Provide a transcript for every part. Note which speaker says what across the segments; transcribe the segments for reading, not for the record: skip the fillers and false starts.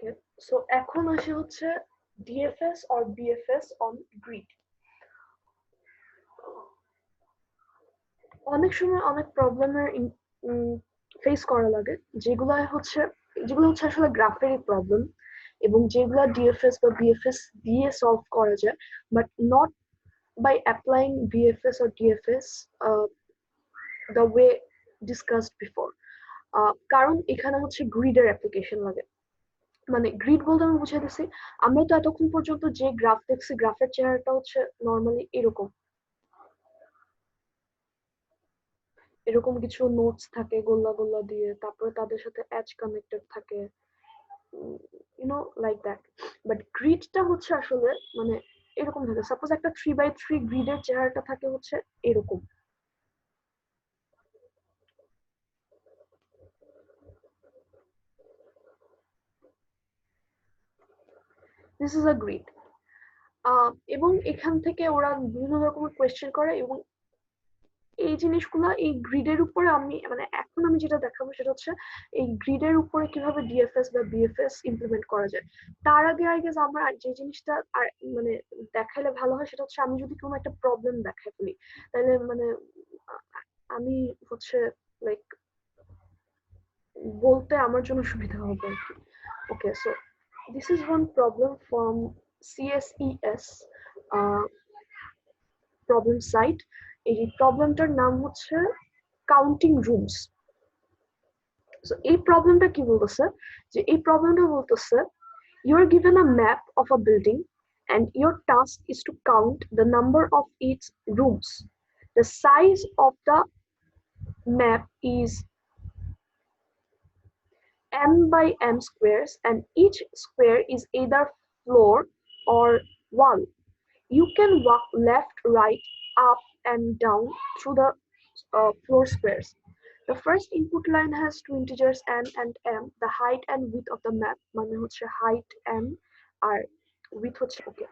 Speaker 1: ওকে, so এখন আসে হচ্ছে DFS or BFS on grid. অনেক সময় অনেক প্রবলেমের ফেস করা লাগে, যেগুলো হচ্ছে আসলে গ্রাফেরই প্রবলেম, এবং যেগুলো ডিএফএস বা বিএফএস দিয়ে সলভ করা যায়, but not by applying BFS or DFS the way discussed before. কারণ এখানে হচ্ছে গ্রিডের অ্যাপ্লিকেশন লাগে। মানে গ্রিড বলতে আমি বুঝাই দিচ্ছি, আমরা তো এতক্ষণ পর্যন্ত যে গ্রাফ দেখছি, গ্রাফের চেহারাটা হচ্ছে নর্মালি এরকম এরকম কিছু নোটস থাকে গোল্লা গোল্লা দিয়ে, তারপরে তাদের সাথে এজ কানেক্টেড থাকে, ইউনো লাইক দ্যাট। বাট গ্রিডটা হচ্ছে আসলে মানে এরকম থাকে। সাপোজ একটা 3x3 গ্রিডের চেহারাটা থাকে হচ্ছে এরকম। This is a grid. এবং এখান থেকে ওরা বিভিন্ন রকমের কোয়েশ্চেন করে, এবং এই জিনিসগুলো এই গ্রিডের উপরে আমি মানে এখন আমি যেটা দেখাবো সেটা হচ্ছে এই গ্রিডের উপরে কিভাবে ডিএফএস বা বিএফএস ইমপ্লিমেন্ট করা যায়। তার আগে আই গেস আমার যে জিনিসটা আর মানে দেখাইলে ভালো হয় সেটা হচ্ছে আমি যদি কোনো একটা প্রবলেম দেখাই ফেলি, তাহলে মানে আমি হচ্ছে লাইক বলতে আমার জন্য সুবিধা হবে আর কি। ওকে, so this is one problem from CSES problem site. এই প্রবলেমটার নাম হচ্ছে কাউন্টিং রুমস। সো এই প্রবলেমটা কি বলতেছে, যে এই প্রবলেমটা বলতেছে you are given a map of a building and your task is to count the number of its rooms. The size of the map is m by m squares and each square is either floor or wall. You can walk left, right, up and down through the floor squares. The first input line has two integers n and m. The height and width of the map মানে হচ্ছে height m আর width হচ্ছে okay.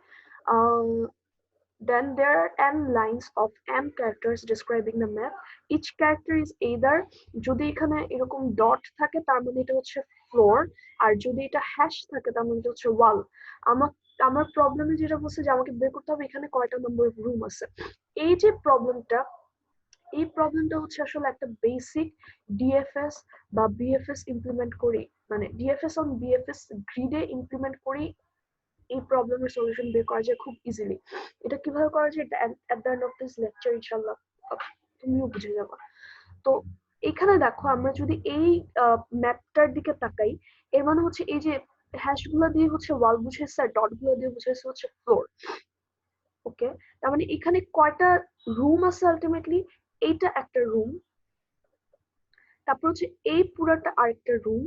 Speaker 1: Then there are n lines of m characters describing the map. Each character is either যদি এখানে এরকম dot থাকে তার মানে এটা হচ্ছে ফ্লোর, আর যদি এটা হ্যাশ থাকে তার মানে এটা হচ্ছে ওয়াল। আমার প্রবলেমে যেটা বলছে যে আমাকে বের করতে হবে এখানে কয়টা নম্বর রুম আছে। এই যে এই প্রবলেমটা হচ্ছে আসলে একটা বেসিক ডিএফএস বা বিএফএস ইমপ্লিমেন্ট করি, মানে ডিএফএস অন বিএফএস গ্রিডে ইমপ্লিমেন্ট করি এই প্রবলেমের সলিউশন বের করা যায় খুব ইজিলি। এটা কিভাবে করা যায় এটা at the end of this lecture ইনশাআল্লাহ তুমিও বুঝে যাবে। তো এখানে দেখো আমরা যদি এই ম্যাপটার দিকে তাকাই, এর মানে হচ্ছে এই যে হ্যাশগুলো দিয়ে হচ্ছে ওয়াল বুঝাইছে আর ডটগুলো দিয়ে বুঝাইছে হচ্ছে ফ্লোর। ওকে, তার মানে এখানে কয়টা রুম আছে আলটিমেটলি, এইটা একটা রুম, তারপর হচ্ছে এই পুরাটা আরেকটা রুম,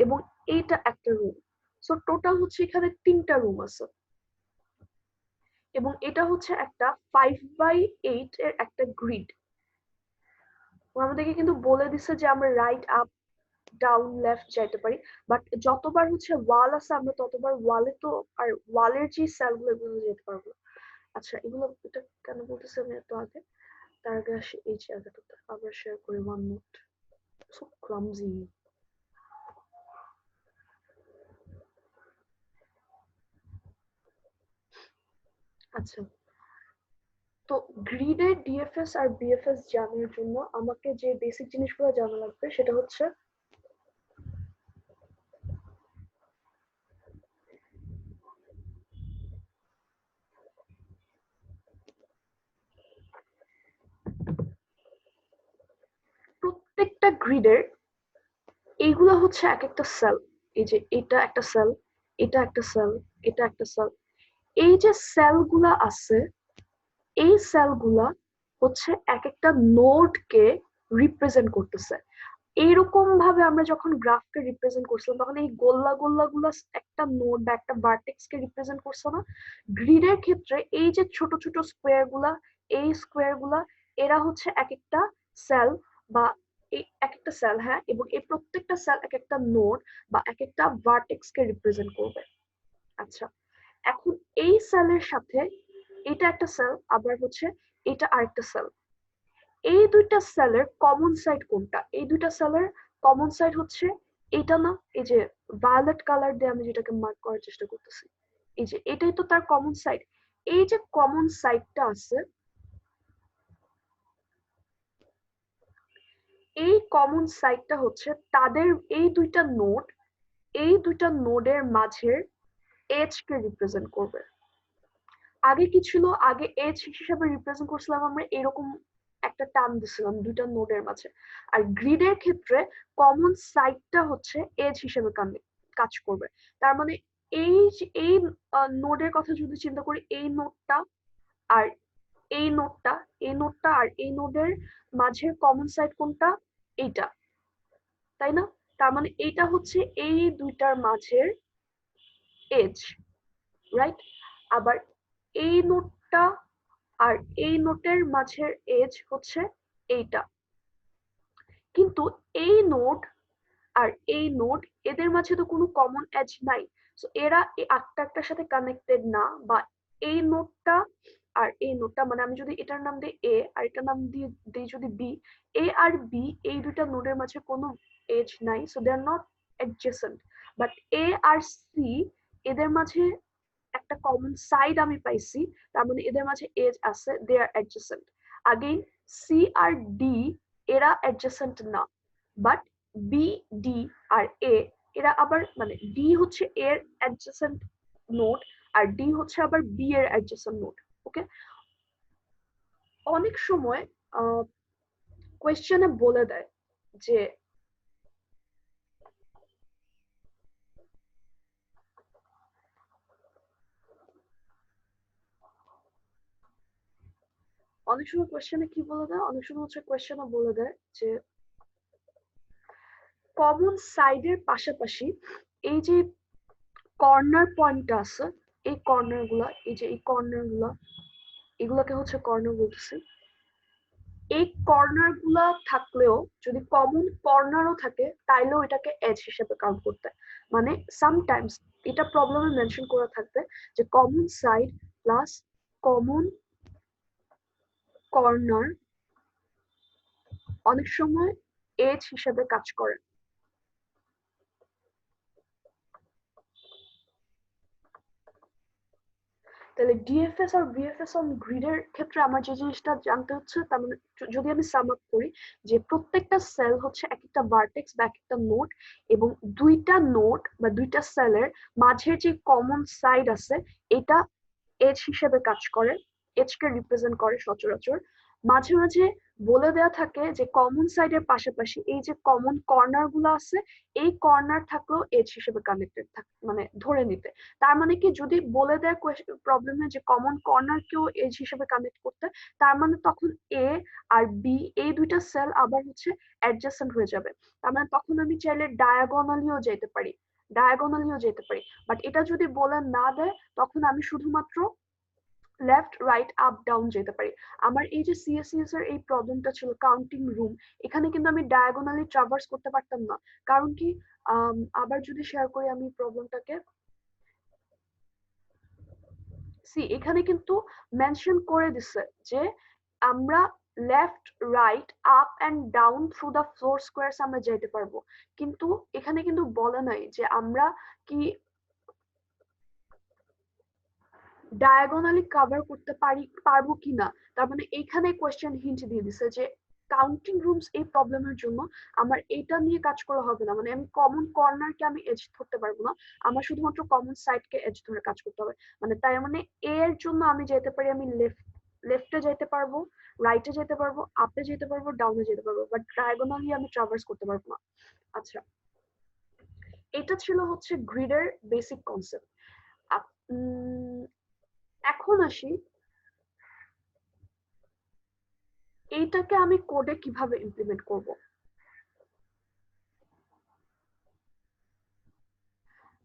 Speaker 1: এবং এইটা একটা রুম। সো টোটাল হচ্ছে এখানে 3টা রুম আছে, এবং এটা হচ্ছে একটা 5x8 এর একটা গ্রিড। আমাদেরকে কিন্তু বলে দিচ্ছে যে আমরা রাইট আপ ডাউন লেফট যাইতে পারি, বাট যতবার হচ্ছে ওয়াল আছে আমরা ততবার ওয়ালে তো আর ওয়ালের যে সেলগুলো এগুলো যেতে পারবো। আচ্ছা, এগুলো এটা কেন বলতেছে আমি এত আগে, তার আগে আসি এই জায়গাটাতে আবার শেয়ার করি ওয়ান নোট। So clumsy. আচ্ছা, তো গ্রিডের ডিএফএস আর বিএফএস জানার জন্য আমাকে যে বেসিক জিনিসগুলো জানা লাগবে সেটা হচ্ছে প্রত্যেকটা গ্রিডের এইগুলো হচ্ছে এক একটা সেল। এই যে এটা একটা সেল, এটা একটা সেল, এটা একটা সেল। এই যে সেলগুলা আছে, এই সেলগুলা হচ্ছে এক একটা নোডকে রিপ্রেজেন্ট করতেছে। এইরকম ভাবে আমরা যখন গ্রাফকে রিপ্রেজেন্ট করছিলাম তখন এই গোল্লা গোল্লা গুলা একটা নোড বা একটা ভার্টেক্স কে রিপ্রেজেন্ট করছে না। গ্রিডের ক্ষেত্রে এই যে ছোট ছোট স্কোয়ার গুলা, এই স্কোয়ার গুলা এরা হচ্ছে এক একটা সেল বা এই এক একটা সেল, হ্যাঁ, এবং এই প্রত্যেকটা সেল এক একটা নোড বা এক একটা ভার্টেক্স কে রিপ্রেজেন্ট করবে। আচ্ছা, এখন এই সেলের সাথে এটা একটা সেল, আবার হচ্ছে এটা আরেকটা সেল। এই দুইটা সেলের কমন সাইড কোনটা? এই দুইটা সেলের কমন সাইড হচ্ছে এটা না, এই যে ভায়োলেট কালার দিয়ে আমি যেটাকে মার্ক করার চেষ্টা করতেছি, এই যে এটাই তো তার কমন সাইড। এই যে কমন সাইডটা আছে, এই কমন সাইডটা হচ্ছে তাদের এই দুইটা নোড, এই দুইটা নোডের মাঝের এজ কে রিপ্রেজেন্ট করবে। আগে কি ছিল, আগে এজ হিসেবে রিপ্রেজেন্ট করছিলাম আমরা এরকম একটা টার্ম দিছিলাম দুইটা নোডের মাঝে। আর গ্রিডের ক্ষেত্রে কমন সাইডটা হচ্ছে এজ হিসেবে কাজ করবে। তার মানে এই নোডের কথা যদি চিন্তা করি, এই নোডটা আর এই নোডটা, এই নোডটা আর এই নোডের মাঝের কমন সাইড কোনটা, এইটা, তাই না? তার মানে এইটা হচ্ছে এই দুইটার মাঝের এজ, রাইট? আবার এই নোডটা আর এই নোটের মাঝের এজ হচ্ছে এইটা। কিন্তু এই নোড আর এই নোড, এদের মাঝে তো কোনো কমন এজ নাই, সো এরা একটা একটার সাথে কানেক্টেড না। বা এই নোডটা আর এই নোডটা, মানে আমি যদি এটার নাম দিই এ আর এটার নাম দিয়ে দিই যদি বি, এ আর বি এই দুইটা নোডের মাঝে কোনো এজ নাই, so they are not adjacent. But A or C, এদের মাঝে একটা কমন সাইড আমি পাইছি, তার মানে এদের মাঝে এজ আছে, দে আর অ্যাডজেসেন্ট। আগেইন সি আর ডি এরা অ্যাডজেসেন্ট না, বাট বি, ডি আর এ এরা আবার, মানে ডি হচ্ছে এর অ্যাডজেসেন্ট নোড আর ডি হচ্ছে আবার বি এর অ্যাডজেসেন্ট নোড। ওকে, অনেক সময় কোয়েশ্চেনে বলে দেয় যে অনেক সময় কোয়েশ্চেনে কি বলে দেয়, অনেক সময় হচ্ছে কোয়েশ্চেনে বলে দেয় যে কমন সাইডের পাশাপাশি এই যে কর্নার পয়েন্ট আছে, এই কর্নার গুলা, এই যে এই কর্নার গুলা, এগুলাকে হচ্ছে কর্নার বলতেছি। এই কর্নার গুলা থাকলেও যদি কমন কর্নারও থাকে, তাইলেও এটাকে এজ হিসেবে কাউন্ট করতে। মানে সামটাইমস এটা প্রবলেমে মেনশন করা থাকবে যে common side plus common corner অনেক সময় এজ হিসেবে কাজ করে। তাহলে ডিএফএস আর বিএফএস অন গ্রিডের ক্ষেত্রে আমার যে জিনিসটা জানতে হচ্ছে, তার মানে যদি আমি সাম আপ করি, যে প্রত্যেকটা সেল হচ্ছে এক একটা ভার্টেক্স বা এক একটা নোড, এবং দুইটা নোড বা দুইটা সেলের মাঝের যে কমন সাইড আছে, এটা এজ হিসেবে কাজ করে, এজ কে রিপ্রেজেন্ট করে সচরাচর। মাঝে মাঝে বলে দেয়া থাকে যে কমন সাইডের পাশাপাশি এই যে কমন কর্নার গুলো আছে, এই কর্নার থাকলেও এজ হিসেবে কানেক্টেড থাকে, মানে ধরে নিতে। তার মানে কি, যদি বলে দেয় প্রবলেমে যে কমন কর্নার কেও এজ হিসেবে কানেক্ট করতে, তার মানে তখন এ আর বি এই দুইটা সেল আবার হচ্ছে অ্যাডজাসেন্ট হয়ে যাবে। তার মানে তখন আমি চাইলে ডায়াগোনালিও যেতে পারি, ডায়াগোনালিও যেতে পারি। বাট এটা যদি বলে না দেয়, তখন আমি শুধুমাত্র লেফট, রাইট, আপ, ডাউন যেতে পারি। আমার এই যে সিএসসিএস এর এই প্রবলেমটা ছিল কাউন্টিং রুম, এখানে কিন্তু আমি ডায়াগোনালি ট্রাভার্স করতে পারতাম না। কারণ কি, আবার যদি শেয়ার করি আমি প্রবলেমটাকে, সি এখানে কিন্তু মেনশন করে দিছে যে আমরা left, right, up and down through the floor squares আমরা যেতে পারবো। কিন্তু এখানে কিন্তু বলে নাই যে আমরা কি ডায়াগোনালি কভার করতে পারবো কিনা। তার মানে এইখানে কোয়েশ্চেন হিন্ট দিয়ে দিছে যে কাউন্টিং রুমস এই প্রবলেমের জন্য আমার এটা নিয়ে কাজ করা হবে না, মানে আমি কমন কর্নারকে আমি এজ ধরতে পারবো না, আমার শুধুমাত্র কমন সাইডকে এজ ধরে কাজ করতে হবে। মানে তার মানে এর জন্য আমি যেতে পারি, আমি লেফটে যেতে পারবো, রাইটে যেতে পারবো, আপে যেতে পারবো, ডাউনে যেতে পারবো, বাট ডায়াগোনালি আমি ট্রাভার্স করতে পারবো না। আচ্ছা, এটা ছিল হচ্ছে গ্রিডের বেসিক কনসেপ্ট। এখন আসি এইটাকে আমি কোডে কিভাবে ইমপ্লিমেন্ট করব।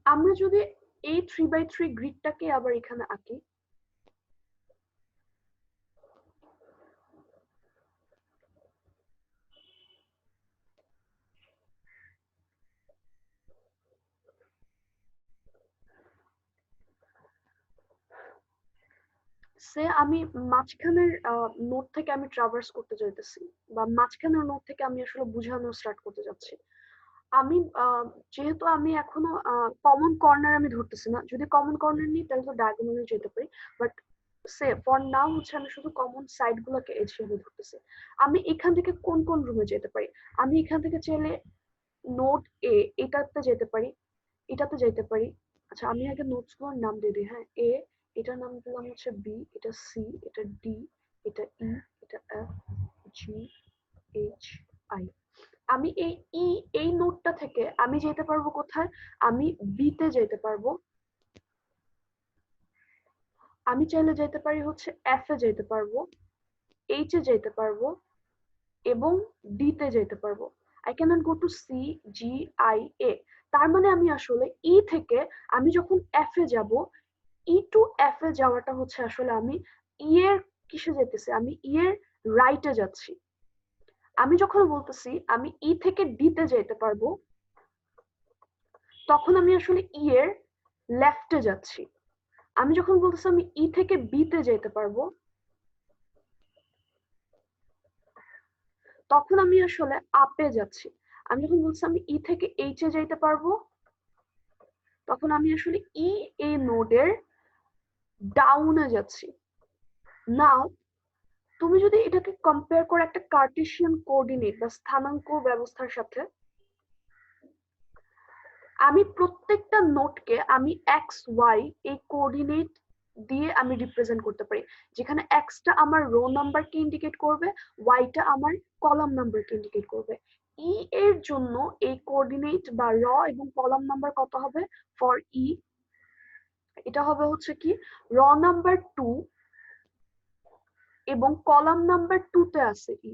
Speaker 1: আমরা যদি এই 3x3 গ্রিডটাকে আবার এখানে আঁকি, সে আমি মাঝখানের নোড থেকে আমি ট্রাভার্স করতে চাইতেছি, বা মাঝখানের নোড থেকে আমি আসলে বুঝানো স্টার্ট করতে যাচ্ছি। আমি যেহেতু আমি এখনো কমন কর্নার আমি ধরতেছি না, যদি কমন কর্নার নিই তাহলে তো ডায়াগোনালি যেতে পারি, বাট সে ফর নাও হচ্ছে আমি শুধু কমন সাইড গুলোকে এজ হিসেবে ধরতেছি। আমি এখান থেকে কোন কোন রুমে যেতে পারি? আমি এখান থেকে চাইলে নোট এ এটাতে যেতে পারি, এটাতে যেতে পারি। আচ্ছা আমি আগে নোটস গুলোর নাম দিয়ে দিই। হ্যাঁ, এ, এটার নাম দিলাম হচ্ছে বি, এটা সি, এটা ডি, এটা ই, এটা এফ, জি, এইচ, আই। আমি এই নোটটা থেকে আমি যেতে পারবো কোথায়? আমি বি তে যেতে পারবো। আমি চাইলে যেতে পারি হচ্ছে এফ এ যেতে পারবো, এইচ এ যেতে পারবো এবং ডি তে যেতে পারবো। I can not go to C, G, I, A. তার মানে আমি আসলে ই থেকে আমি যখন এফ এ যাব, ই টু এফ এ যাওয়াটা হচ্ছে আসলে আমি ই এর কিসে যেতেছি? আমি ই এর রাইটে যাচ্ছি। আমি যখন বলতেছি আমি ই থেকে ডি তে যেতে পারবো, তখন আমি আসলে ই এর লেফটে যাচ্ছি। আমি যখন বলতেছি আমি ই থেকে বি তে যেতে পারবো, তখন আমি আসলে আপে যাচ্ছি। আমি যখন বলছি আমি ই থেকে এইচ এ যাইতে পারবো, তখন আমি আসলে ই এই নোডের ডাউনে যাচ্ছি। নাও তুমি যদি এটাকে কম্পেয়ার করো একটা কার্টেসিয়ান কোঅর্ডিনেট বা স্থানাঙ্ক ব্যবস্থার সাথে, আমি প্রত্যেকটা নোটকে আমি এক্স ওয়াই এই কোঅর্ডিনেট দিয়ে আমি রিপ্রেজেন্ট করতে পারি, যেখানে এক্সটা আমার রো নাম্বারকে ইন্ডিকেট করবে, ওয়াইটা আমার কলাম নাম্বারকে ইন্ডিকেট করবে। ই এর জন্য এই কোঅর্ডিনেট বা র এবং কলাম নাম্বার কত হবে? ফর ই এটা হবে হচ্ছে কি র নাম্বার 2 এবং কলাম নাম্বার 2 তে আছে ই।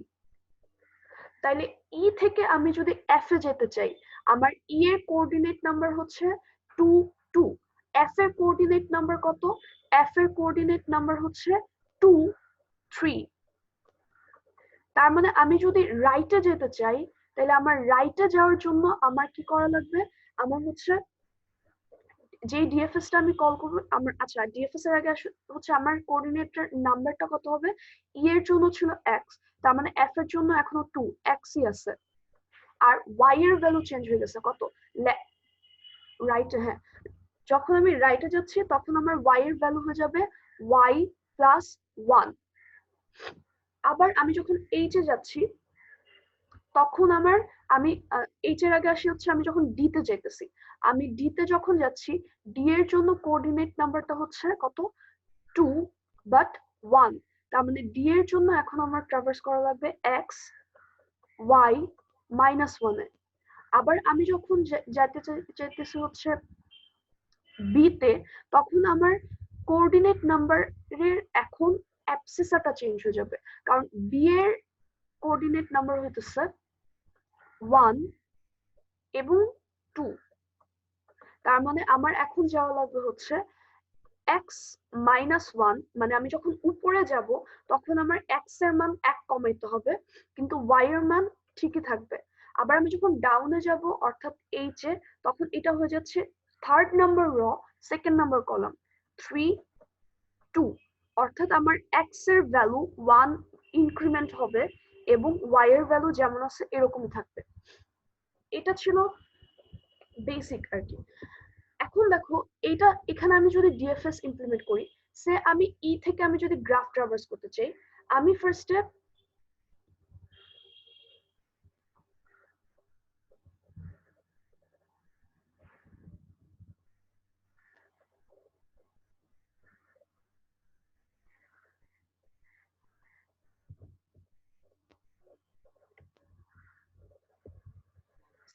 Speaker 1: তাইলে ই থেকে আমি যদি এফ এ যেতে চাই, আমার ই এর কোঅর্ডিনেট নাম্বার হচ্ছে 2 2। এফ এর কোঅর্ডিনেট নাম্বার কত? এফ এর কোঅর্ডিনেট নাম্বার হচ্ছে 2 3। তার মানে আমি যদি রাইটে যেতে চাই, তাহলে আমার রাইটে যাওয়ার জন্য আমার কি করা লাগবে? আমার হচ্ছে যে ডিএফএস টা আমি কল করবো, আমার আচ্ছা ডিএফএস এর আগে হচ্ছে আমার কোঅর্ডিনেটর নাম্বারটা কত হবে? ই এর জন্য ছিল এক্স, তার মানে এফ এর জন্য এখনো 2 এক্সই আছে। আর ওয়াই এর ভ্যালু চেঞ্জ হয়ে গেছে কত? রাইটে, হ্যাঁ, যখন আমি রাইটে যাচ্ছি তখন আমার ওয়াই এর ভ্যালু হয়ে যাবে ওয়াই প্লাস 1। আবার আমি যখন এইচ এ যাচ্ছি তখন আমার আমি এইচ এর আগে আসি হচ্ছে আমি যখন ডি তে যাইতেছি, আমি ডি তে যখন যাচ্ছি, ডি এর জন্য কোঅর্ডিনেট নাম্বারটা হচ্ছে কত? 2 বাট 1। তার মানে ডি এর জন্য এখন আমার ট্রাভার্স করা লাগবে এক্স ওয়াই মাইনাস 1 এ। আবার আমি যখন চাইতেছি হচ্ছে বি তে, তখন আমার কোঅর্ডিনেট নাম্বারের এখন অ্যাবসিসাটা চেঞ্জ হয়ে যাবে, কারণ বি এর কোঅর্ডিনেট নাম্বার হইতেছে 1 এবং 2। তার মানে আমার এখন যাওয়া লাগবে হচ্ছে এক্স মাইনাস 1, মানে আমি যখন উপরে যাব তখন আমার এক্স এর মান 1 কমাইতে হবে, কিন্তু ওয়াই এর মান ঠিকই থাকবে। আবার আমি যখন ডাউনে যাব অর্থাৎ এইচ এ, তখন এটা হয়ে যাচ্ছে থার্ড নাম্বার র সেকেন্ড নাম্বার কলাম 3 2, অর্থাৎ আমার এক্স এর ভ্যালু 1 ইনক্রিমেন্ট হবে এবং ওয়াই এর ভ্যালু যেমন আছে এরকমই থাকবে। এটা ছিল বেসিক আর কি। এখন দেখো এটা এখানে আমি যদি ডিএফএস ইমপ্লিমেন্ট করি, সে আমি ই থেকে আমি যদি গ্রাফ ট্রাভার্স করতে চাই, আমি ফার্স্টে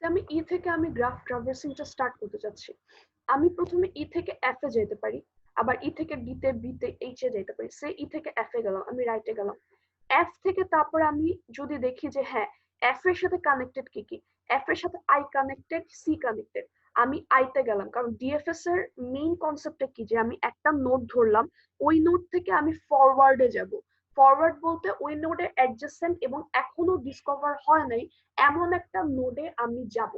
Speaker 1: আমি ই থেকে আমি গ্রাফ ট্রাভার্সিংটা স্টার্ট করতে চাচ্ছি। আমি প্রথমে ই থেকে এফ এ যেতে পারি, আবার ই থেকে ডি তে বি তে এইচ এ যেতে পারি। সে ই থেকে এফ এ গেলাম, আমি রাইটে গেলাম। এফ থেকে তারপর আমি যদি দেখি যে হ্যাঁ এফ এর সাথে কানেক্টেড কি কি, এফ এর সাথে আই কানেক্টেড, সি কানেক্টেড, আমি আইতে গেলাম, কারণ ডিএফএস এর মেইন কনসেপ্টটা কি যে আমি একটা নোড ধরলাম, ওই নোড থেকে আমি ফরওয়ার্ডে যাব। ফরওয়ার্ড বলতে ওই নোডে অ্যাডজেসেন্ট এবং এখনো ডিসকভার হয় নাই এমন একটা নোডে আমি যাব,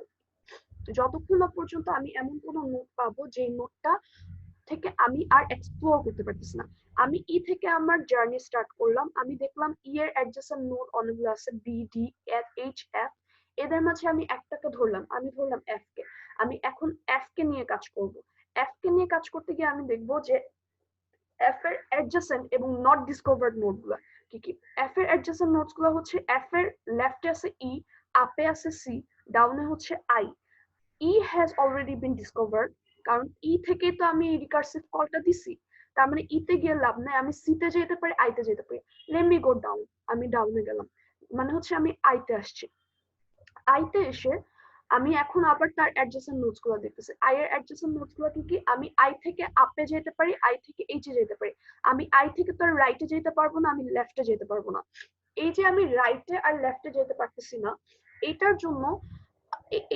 Speaker 1: যতক্ষণ না পর্যন্ত আমি এমন কোনো নোড পাবো যে নোডটা থেকে আমি আর এক্সপ্লোর করতে পারতেছি না। আমি ই থেকে আমার জার্নি স্টার্ট করলাম, আমি দেখলাম ই এর অ্যাডজেসেন্ট নোড অনেকগুলো আছে, B D F H F. এদের মাঝে আমি একটাকে ধরলাম, আমি ধরলাম এফ কে। আমি এখন এফ কে নিয়ে কাজ করব। এফ কে নিয়ে কাজ করতে গিয়ে আমি দেখবো যে এফ এর অ্যাডজেসেন্ট এবং নট ডিসকভার্ড নোডগুলো কি কি। এফ এর অ্যাডজেসেন্ট নোডসগুলো হচ্ছে এফ এর লেফটে আছে ই, আপে আছে সি, ডাউনে হচ্ছে I. E has already been discovered, কারণ ই থেকে তো আমি এই রিকার্সিভ কলটা দিছি। তার মানে ই তে গিয়ে লাভ নাই, আমি সি তে যেতে পারি, আই তে যেতে পারি। লেট মি গো ডাউন, আমি ডাউনে গেলাম, মানে হচ্ছে আমি আই তে আসছি। আই তে এসে আমি এখন আবার তার অ্যাডজেসেন্ট নোটস গুলো দেখতেছি। আই এর অ্যাডজেসেন্ট নোটস গুলো কি কি, আমি আই থেকে আপে যেতে পারি, আই থেকে এইচে যেতে পারি। আমি আই থেকে তো আর রাইটে যেতে পারবো না, আমি লেফটে যেতে পারবো না। এই যে আমি রাইটে আর লেফটে যেতে পারতেছি না, এটার জন্য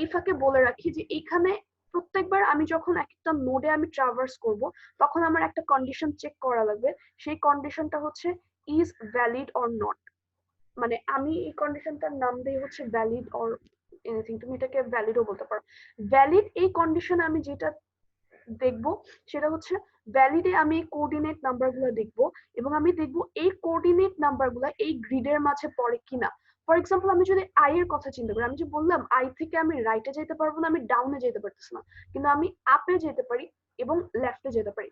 Speaker 1: এই ফাঁকে বলে রাখি যে এইখানে প্রত্যেকবার আমি যখন একটা নোডে আমি ট্রাভার্স করব, তখন আমার একটা কন্ডিশন চেক করা লাগবে। সেই কন্ডিশনটা হচ্ছে ইজ ভ্যালিড অর নট। মানে আমি এই কন্ডিশনটার নাম দিই হচ্ছে ভ্যালিড অর এনিথিং, তুমি এটাকে ভ্যালিডও বলতে পারো। ভ্যালিড এই কন্ডিশনে আমি যেটা দেখবো সেটা হচ্ছে ভ্যালিডে আমি কোঅর্ডিনেট নাম্বারগুলো দেখবো, এবং আমি দেখবো এই কোঅর্ডিনেট নাম্বারগুলো এই গ্রিডের মাঝে পড়ে কিনা। ফর এক্সাম্পল আমি যদি আই এর কথা চিন্তা করি, আমি যে বললাম আই থেকে আমি রাইটে যেতে পারবো না, আমি ডাউনে যেতে পারতেছি না, কিন্তু আমি আপে যেতে পারি এবং লেফটে যেতে পারি।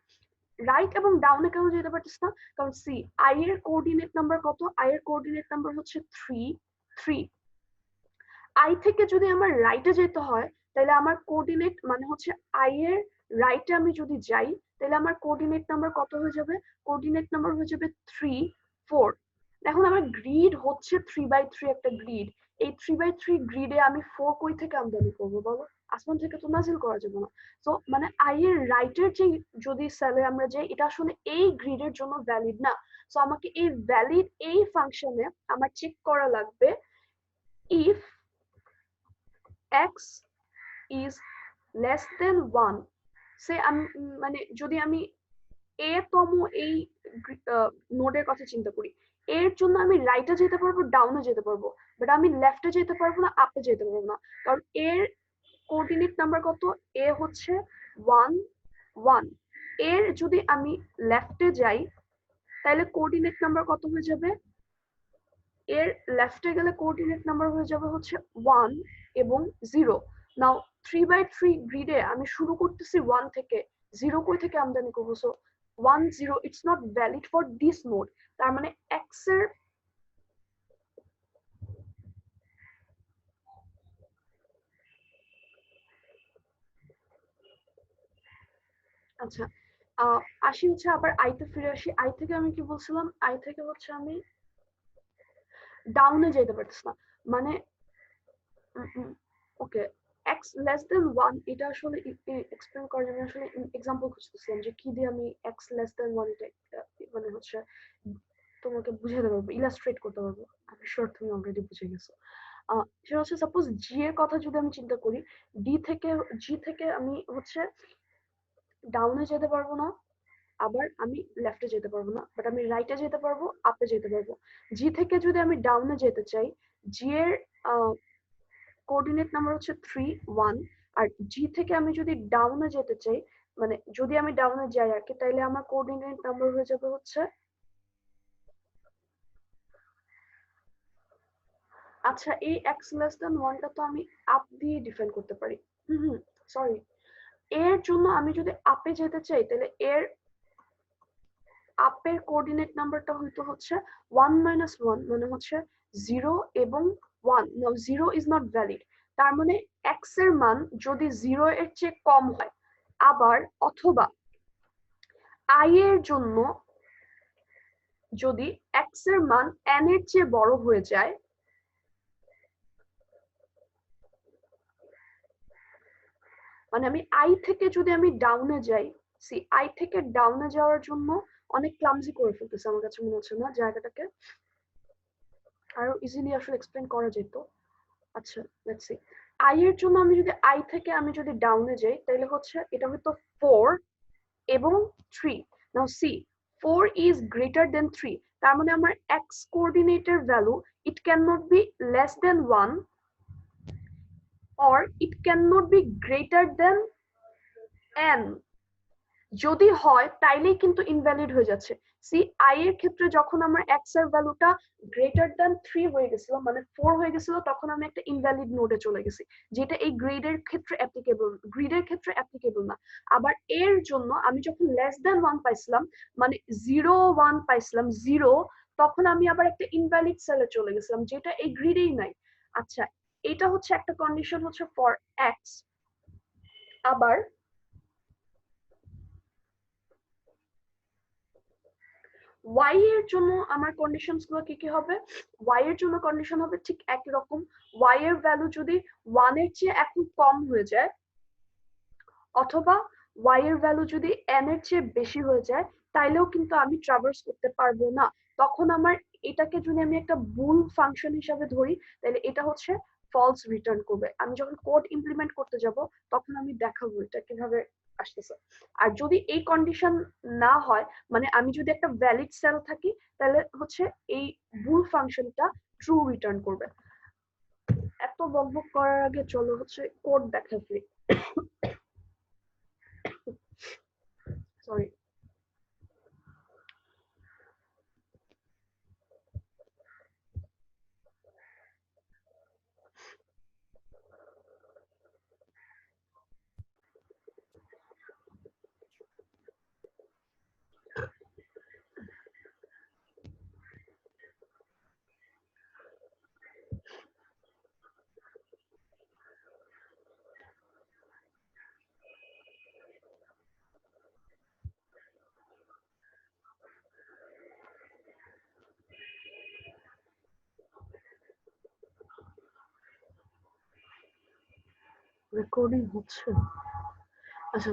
Speaker 1: রাইট এবং ডাউনে কেন যেতে পারতেছি না? কারণ সি, আই এর কোঅর্ডিনেট নাম্বার কত? আই এর কোঅর্ডিনেট নাম্বার হচ্ছে 3 3। আই থেকে যদি আমার রাইটে যেতে হয়, তাহলে আমার কোঅর্ডিনেট মানে হচ্ছে আই এর রাইটে আমি যদি যাই, তাহলে আমার কোঅর্ডিনেট নাম্বার কত হয়ে যাবে? কোঅর্ডিনেট নাম্বার হয়ে যাবে 3 4। এখন আমার গ্রিড হচ্ছে 3/3 একটা গ্রিড। এই 3/3 গ্রিডে আমি 4 কই থেকে আমদানি করবো বলো? আসমান থেকে তো নাজিল করা যাবে না। তো মানে আই এর রাইটের যে যদি সেলে আমরা যাই, এটা আসলে এই গ্রিডের জন্য ভ্যালিড না। তো আমাকে এই ভ্যালিড এই ফাংশনে আমার চেক করা লাগবে if x is less than 1। সে আমি মানে যদি আমি এ তম এই নোডের কথা চিন্তা করি, এর জন্য আমি রাইটে যেতে পারবো, ডাউনে যেতে পারবো, বাট আমি লেফটে যেতে পারবো না, আপে যেতে পারবো না। কারণ এর কোঅর্ডিনেট নাম্বার কত? এ হচ্ছে 1 1। এর যদি আমি লেফটে যাই, তাহলে কোঅর্ডিনেট নাম্বার কত হয়ে যাবে? এর লেফটে গেলে কোঅর্ডিনেট নাম্বার হয়ে যাবে হচ্ছে 1 এবং 0। নাও 3/3 গ্রিডে আমি শুরু করতেছি 1 থেকে, 0 কই থেকে আমদানি করবো? So 1 0 it's not valid for this node. তার মানে এক্স এর আচ্ছা, আসি হচ্ছে আবার আই তে ফিরে আসি। আই থেকে আমি কি বলছিলাম? আই থেকে হচ্ছে আমি ডাউনে যেতে পারতেছি না, মানে ওকে, এক্স লেস দেন 1 এটা আসলে এক্সপ্লেন করার জন্য আসলে এক্সাম্পল খুঁজতেছিলাম যে কি দিয়ে আমি এক্স লেস দেন 1 এটা মানে হচ্ছে তোমাকে বুঝাতে পারবো, ইলাস্ট্রেট করতে পারবো। আমি শিওর তুমি অলরেডি বুঝে গেছো। সেটা হচ্ছে সাপোজ জি এর কথা যদি আমি চিন্তা করি, জি থেকে আমি হচ্ছে ডাউনে যেতে পারবো না, আবার আমি লেফটে যেতে পারবো না, বাট আমি রাইটে যেতে পারবো, আপে যেতে পারবো। জি থেকে যদি আমি ডাউনে যেতে চাই, জি এর কোঅর্ডিনেট নাম্বার হচ্ছে 3 1। আর জি থেকে আমি যদি ডাউনে যেতে চাই, মানে যদি আমি ডাউনে যাই আর কি, তাহলে আমার কোঅর্ডিনেট নাম্বার হয়ে যাবে হচ্ছে, আচ্ছা এই এক্স লেস দেন 1 টা তো আমি আপ দিয়ে ডিফাইন করতে পারি। সরি, এর জন্য আমি যদি আপে যেতে চাই, তাহলে এর আপের কোঅর্ডিনেট নাম্বারটা হয়তো হচ্ছে 1 - 1, মানে হচ্ছে 0 এবং 1। নাও 0 ইজ নট ভ্যালিড, তার মানে এক্স এর মান যদি 0 এর চেয়ে কম হয়, আবার অথবা আই এর জন্য যদি এক্স এর মান n এর চেয়ে বড় হয়ে যায়, মানে আমি আই থেকে যদি আমি ডাউনে যাই, সি আই থেকে ডাউনে যাওয়ার জন্য অনেক ক্লামজি করে ফেলতেছে আমার কাছে মনে হচ্ছে না, জায়গাটাকে আরো ইজিলি আসলে এক্সপ্লেন করা যেত। আচ্ছা লেটস সি, আই এর জন্য আমি যদি আই থেকে আমি যদি ডাউনে যাই, তাহলে হচ্ছে এটা হয়তো 4 এবং 3। Now see, 4 is greater than 3, তার মানে আমার এক্স কোঅর্ডিনেটের value it can not be less than 1 or it cannot be greater than n। যদি হয় তাইলেই কিন্তু ইনভ্যালিড হয়ে যাচ্ছে। সি আই এর ক্ষেত্রে যখন আমার এক্স এর ভ্যালুটা গ্রেটার দ্যান 3 হয়ে গেছিল, মানে 4 হয়ে গেছিল, তখন আমি একটা ইনভ্যালিড নোডে চলে গেছি, যেটা এই গ্রিডের ক্ষেত্রে অ্যাপ্লিকেবল না। আবার এর জন্য আমি যখন লেস দ্যান 1 পাইছিলাম, মানে 0 1 পাইছিলাম 0, তখন আমি আবার একটা ইনভ্যালিড সেলে চলে গেছিলাম, যেটা এই গ্রিডেই নাই। আচ্ছা, এটা হচ্ছে একটা কন্ডিশন হচ্ছে ফর এক্স। আবার ওয়াই এর জন্য আমার কন্ডিশনস গুলো কি কি হবে? ওয়াই এর জন্য কন্ডিশন হবে ঠিক একই রকম। ওয়াই এর ভ্যালু যদি 1 এর চেয়ে এখন কম হয়ে যায়, অথবা ওয়াই এর ভ্যালু যদি n এর চেয়ে বেশি হয়ে যায়, তাইলেও কিন্তু আমি ট্রাভার্স করতে পারবো না। তখন আমার এটাকে যদি আমি একটা বুল ফাংশন হিসাবে ধরি, তাহলে এটা হচ্ছে ফলস রিটার্ন করবে। আমি যখন কোড ইমপ্লিমেন্ট করতে যাব, তখন আমি দেখাবো এটা কিভাবে আসতেছে। আর যদি এই কন্ডিশন না হয়, মানে আমি যদি একটা ভ্যালিড সেল থাকি, তাহলে হচ্ছে এই বুল ফাংশনটা ট্রু রিটার্ন করবে। এত বকবক করার আগে চলো হচ্ছে কোড দেখা ফেলি। সরি। রেকর্ডিং হচ্ছে। আচ্ছা,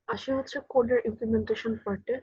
Speaker 1: আসে হচ্ছে কোডের ইমপ্লিমেন্টেশন পার্টে।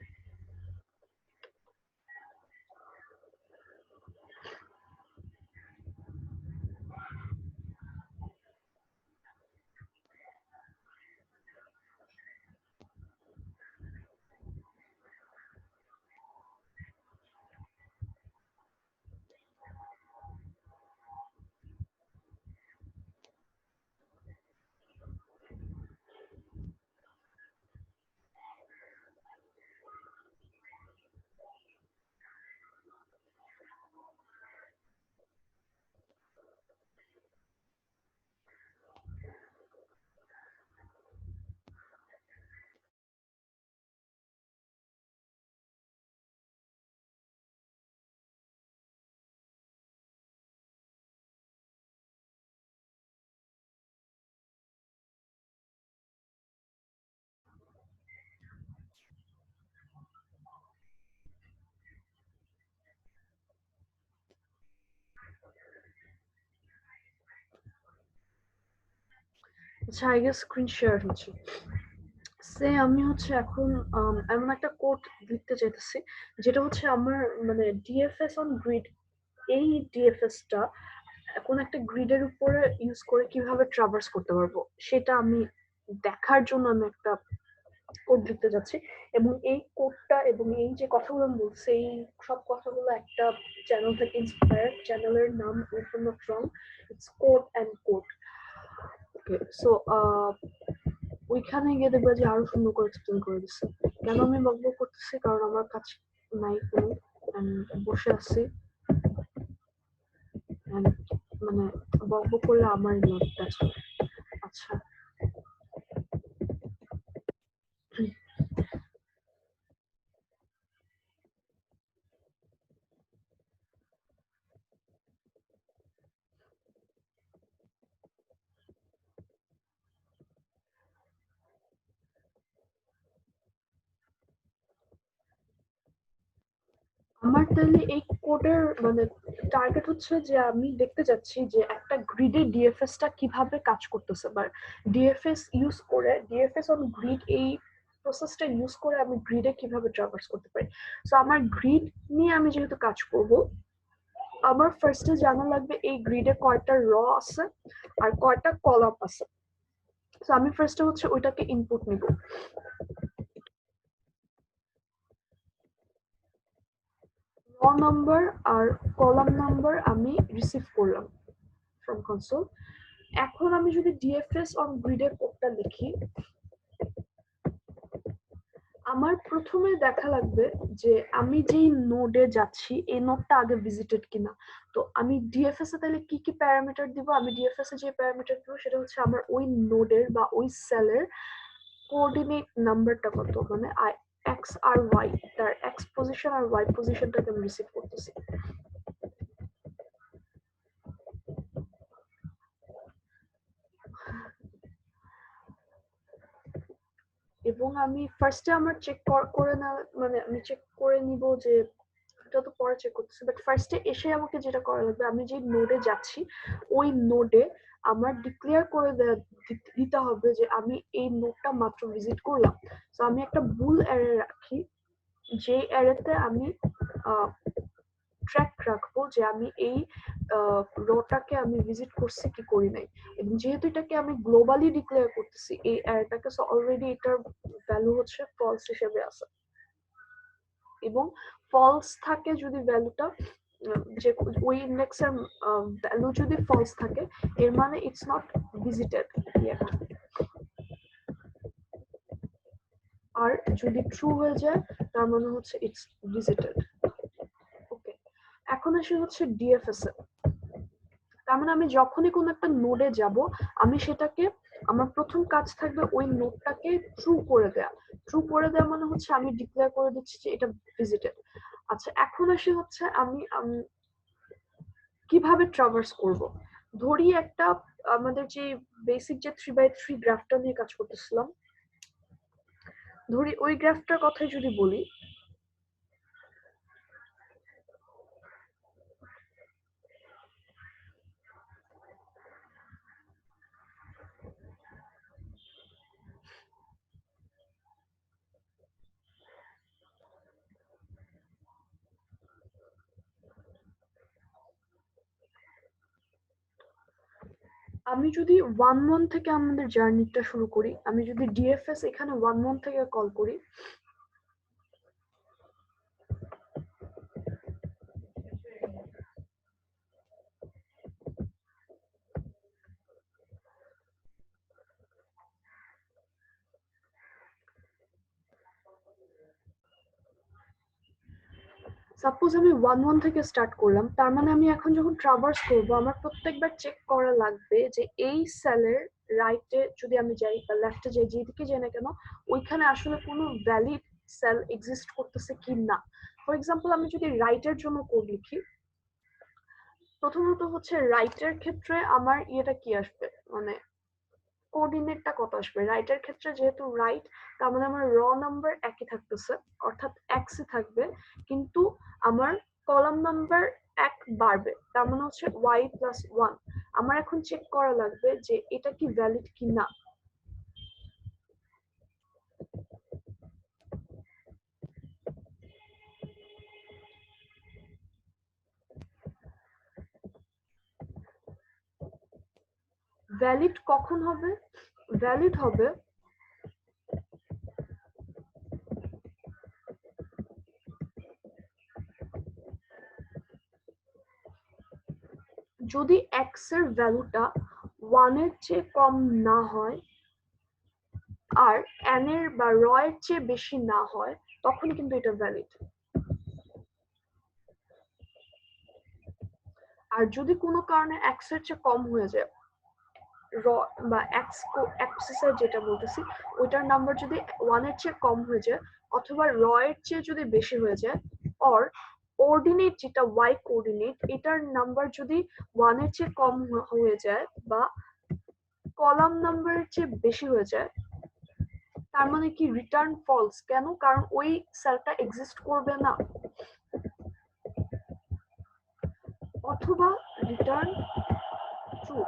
Speaker 1: আচ্ছা, আই গেস স্ক্রিন শেয়ার হচ্ছে। সে আমি হচ্ছে এখন এমন একটা কোড লিখতে চাইতেছি, যেটা হচ্ছে আমার মানে ডিএফএস অন গ্রিড, এই ডিএফএসটা কোন একটা গ্রিডের উপরে ইউজ করে কিভাবে ট্রাভার্স করতে পারবো, সেটা আমি দেখার জন্য আমি একটা কোড লিখতে যাচ্ছি। এবং এই কোডটা এবং এই যে কথাগুলো আমি বলছি, এই সব কথাগুলো একটা চ্যানেল থেকে ইন্সপায়ার। চ্যানেলের নাম if I am not wrong, it's code and code. Okay, so ওইখানে গিয়ে দেখবে যে আরো সুন্দর করে এক্সপ্লেন করে দিচ্ছে। কেন আমি বকবক করতেছি? কারণ আমার কাজ নাই কোনো, বসে আছি, মানে বকবক করলে আমারই লজ্জা চলে। আচ্ছা, আমার তাহলে এই কোডের মানে টার্গেট হচ্ছে যে আমি দেখতে যাচ্ছি যে একটা গ্রিডে ডিএফএস টা কিভাবে কাজ করতেছে, বা ডিএফএস ইউজ করে, ডিএফএস অন গ্রিড, এই প্রসেসটা ইউজ করে আমি গ্রিডে কিভাবে ট্রাভার্স করতে পারি। সো আমার গ্রিড নিয়ে আমি যেহেতু কাজ করব, আমার ফার্স্টে জানা লাগবে এই গ্রিডে কয়টা র আছে আর কয়টা কলাম আছে। সো আমি ফার্স্টে হচ্ছে ওইটাকে ইনপুট নিব। র নাম্বার আর কলাম নাম্বার আমি রিসিভ করলাম ফ্রম কনসোল। এখন আমি যদি ডিএফএস অন গ্রিডের কোডটা লিখি, আমার প্রথমে দেখা লাগবে যে আমি যেই নোডে যাচ্ছি এই নোডটা আগে ভিজিটেড কিনা। তো আমি ডিএফএস এ তাহলে কি কি প্যারামিটার দিব? আমি ডিএফএস এ যে প্যারামিটার দিব সেটা হচ্ছে আমার ওই নোডের বা ওই সেলের কোঅর্ডিনেট নাম্বারটা কত, মানে এক্স আর ওয়াই, তার এক্স পজিশন আর ওয়াই পজিশনটাকে আমি রিসিভ করতেছি। এবং আমি ফার্স্টে আমার চেক করে না, মানে আমি চেক করে নিব যে এটা তো পরে চেক করতেছি, বাট ফার্স্টে এসে আমাকে যেটা করা লাগবে, আমি যে নোডে যাচ্ছি ওই নোডে আমার ডিক্লেয়ার করে দিতে হবে যে আমি এই নোডটা মাত্র ভিজিট করলাম। তো আমি একটা বুল অ্যারে রাখি, যে অ্যারেতে আমি ট্র্যাক রাখবো যে আমি এই রটাকে আমি ভিজিট করছি কি করি নাই। এবং যেহেতু এটাকে আমি গ্লোবালি ডিক্লেয়ার করতেছি এই অ্যারেটাকে, সো অলরেডি এটার ভ্যালু হচ্ছে ফলস হিসেবে আছে। এবং ফলস থাকে যদি ভ্যালুটা, যে ওই ইন্ডেক্সের ভ্যালু যদি ফলস থাকে এর মানে ইটস নট ভিজিটেড ইয়েট। আর যদি ট্রু হয়ে যায় তার মানে হচ্ছে ইটস ভিজিটেড। ওকে, এখন আসি হচ্ছে ডিএফএস এ। তার মানে আমি যখনই কোনো একটা নোডে যাব আমি সেটাকে, আমার প্রথম কাজ থাকবে ওই নোডটাকে ট্রু করে দেয়া। ট্রু করে দেওয়া মানে হচ্ছে আমি ডিক্লেয়ার করে দিচ্ছি যে এটা ভিজিটেড। আচ্ছা, এখন আসি হচ্ছে আমি কিভাবে ট্রাভার্স করব। ধরি একটা আমাদের যে বেসিক যে 3x3 গ্রাফটা নিয়ে কাজ করতেছিলাম, ধরি ওই গ্রাফটার কথাই যদি বলি, আমি যদি 1-1 থেকে আমাদের জার্নিটা শুরু করি, আমি যদি ডিএফএস এখানে 1-1 থেকে কল করি, সাপোজ আমি 1-1 থেকে স্টার্ট করলাম, তার মানে আমি এখন যখন ট্রাভার্স করব আমার প্রত্যেকবার চেক করা লাগবে যে এই সেলের রাইটে যদি আমি যাই বা লেফটে যাই, যেদিকে যাই না কেন ওইখানে আসলে কোনো ভ্যালিড সেল এক্সিস্ট করতেছে কি না। ফর এক্সাম্পল আমি যদি রাইটের জন্য কোড লিখি, প্রথমত হচ্ছে রাইটের ক্ষেত্রে আমার ইয়েটা কি আসবে, মানে কোঅর্ডিনেটটা কত আসবে। রাইটের ক্ষেত্রে যেহেতু রাইট, তার মানে আমার র নাম্বার একই থাকতেছে, অর্থাৎ এক্সই থাকবে, কিন্তু আমার কলাম নাম্বার এক বাড়বে, তার মানে হচ্ছে y+1। আমার এখন চেক করা লাগবে যে এটা কি ভ্যালিড কি না। ভ্যালিড কখন হবে? ভ্যালিড হবে যদি এক্স এর ভ্যালুটা 1 এর চেয়ে কম না হয় আর n এর বা র এর চেয়ে বেশি না হয়, তখন কিন্তু এটা ভ্যালিড। আর যদি কোনো কারণে এক্স এর চেয়ে কম হয়ে যায়, র বা এক্সেসের যেটা বলতেছি ওইটার নাম্বার যদি 1 এর চেয়ে কম হয়ে যায় অথবা র এর চেয়ে যদি বেশি হয়ে যায়, অর কোঅর্ডিনেট যেটা y কোঅর্ডিনেট এটার নাম্বার যদি 1 এর চেয়ে কম হয়ে যায় বা কলাম নাম্বারের চেয়ে বেশি হয়ে যায়, তার মানে কি রিটার্ন ফলস। কেন? কারণ ওই সেলটা এক্সিস্ট করবে না। অথবা রিটার্ন ট্রু।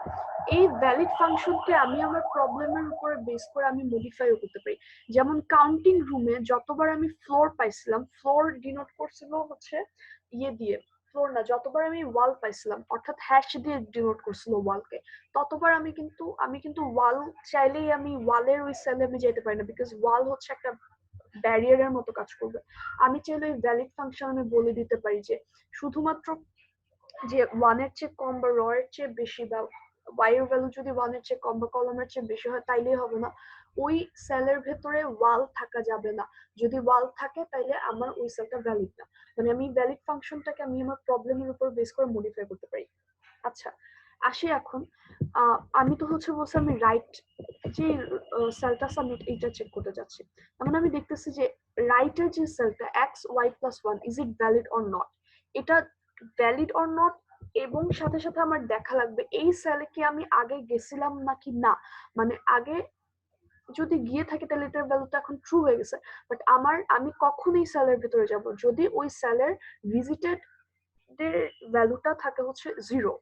Speaker 1: এই ভ্যালিড ফাংশনকে আমি আমার প্রবলেমের উপরে বেস করে আমি মডিফাইও করতে পারি। যেমন কাউন্টিং রুমে যতবার আমি ফ্লোর পাইছিলাম, ফ্লোর ডিনোট করছিল হচ্ছে ইয়ে দিয়ে, ফ্লোর না, যতবার আমি ওয়াল পাইছিলাম অর্থাৎ হ্যাশ দিয়ে ডিনোট করছিল ওয়ালকে, ততবার আমি কিন্তু ওয়াল চাইলেই আমি ওয়ালের ওই সেলে আমি যেতে পারি না, বিকজ ওয়াল হচ্ছে একটা ব্যারিয়ারের মতো কাজ করবে। আমি চাইলে ওই ভ্যালিড ফাংশন আমি বলে দিতে পারি যে শুধুমাত্র যে 1 এর চেয়ে কম বা র এর চেয়ে বেশি বা ওয়াই এর ভ্যালু যদি 1 এর চেয়ে কম বা কলামের চেয়ে বেশি হয় তাইলেই হবে না, ওই সেলের ভেতরে ওয়াল থাকা যাবে না। যদি ওয়াল থাকে তাইলে আমার ওই সেলটা ভ্যালিড না। মানে আমি ভ্যালিড ফাংশনটাকে আমি আমার প্রবলেমের উপর বেস করে মডিফাই করতে পারি। আচ্ছা, আসি এখন আমি তো হচ্ছে বলছি আমি রাইট যে সেলটা সাবমিট এইটা চেক করতে যাচ্ছি। মানে আমি দেখতেছি যে রাইটের যে সেলটা xy+1 is it valid or not, এটা ভ্যালিড অর নট এবং সাথে সাথে আমার দেখা লাগবে এই সেলে কি আমি আগে গেছিলাম নাকি না। মানে আগে যদি গিয়ে থাকে তাহলে এটার ভ্যালুটা এখন ট্রু হয়ে গেছে, বাট আমি কখন এই সেলের ভিতরে যাব যদি ওই সেলের ভিজিটেড এর ভ্যালুটা থাকে হচ্ছে 0।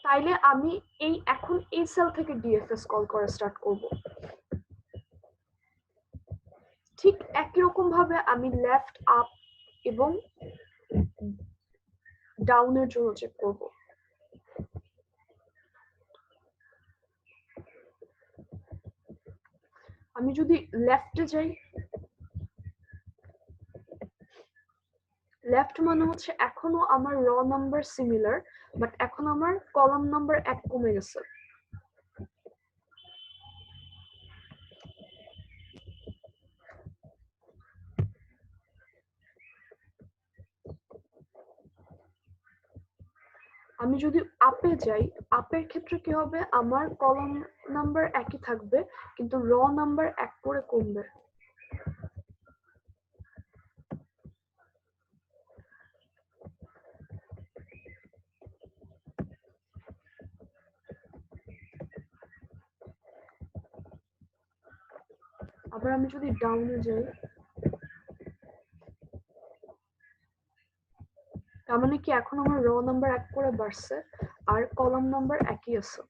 Speaker 1: তাইলে আমি এখন এই সেল থেকে ডিএফএস কল করা স্টার্ট করব। ঠিক একই রকম ভাবে আমি লেফট আপ এবং ডাউনের জন্য চেক করব। আমি যদি লেফটে যাই, লেফট মানে হচ্ছে এখনো আমার র নাম্বার সিমিলার, বাট এখন আমার কলাম নাম্বার 1 কমে গেছে। আমি যদি আপে যাই, আপের ক্ষেত্রে কি হবে, আমার কলাম নাম্বার একই থাকবে কিন্তু র নাম্বার 1 করে কমবে। আবার আমি যদি ডাউনে যাই, তার মানে কি এখন আমার র নাম্বার 1 করে বাড়ছে আর কলাম নাম্বার একই আছে।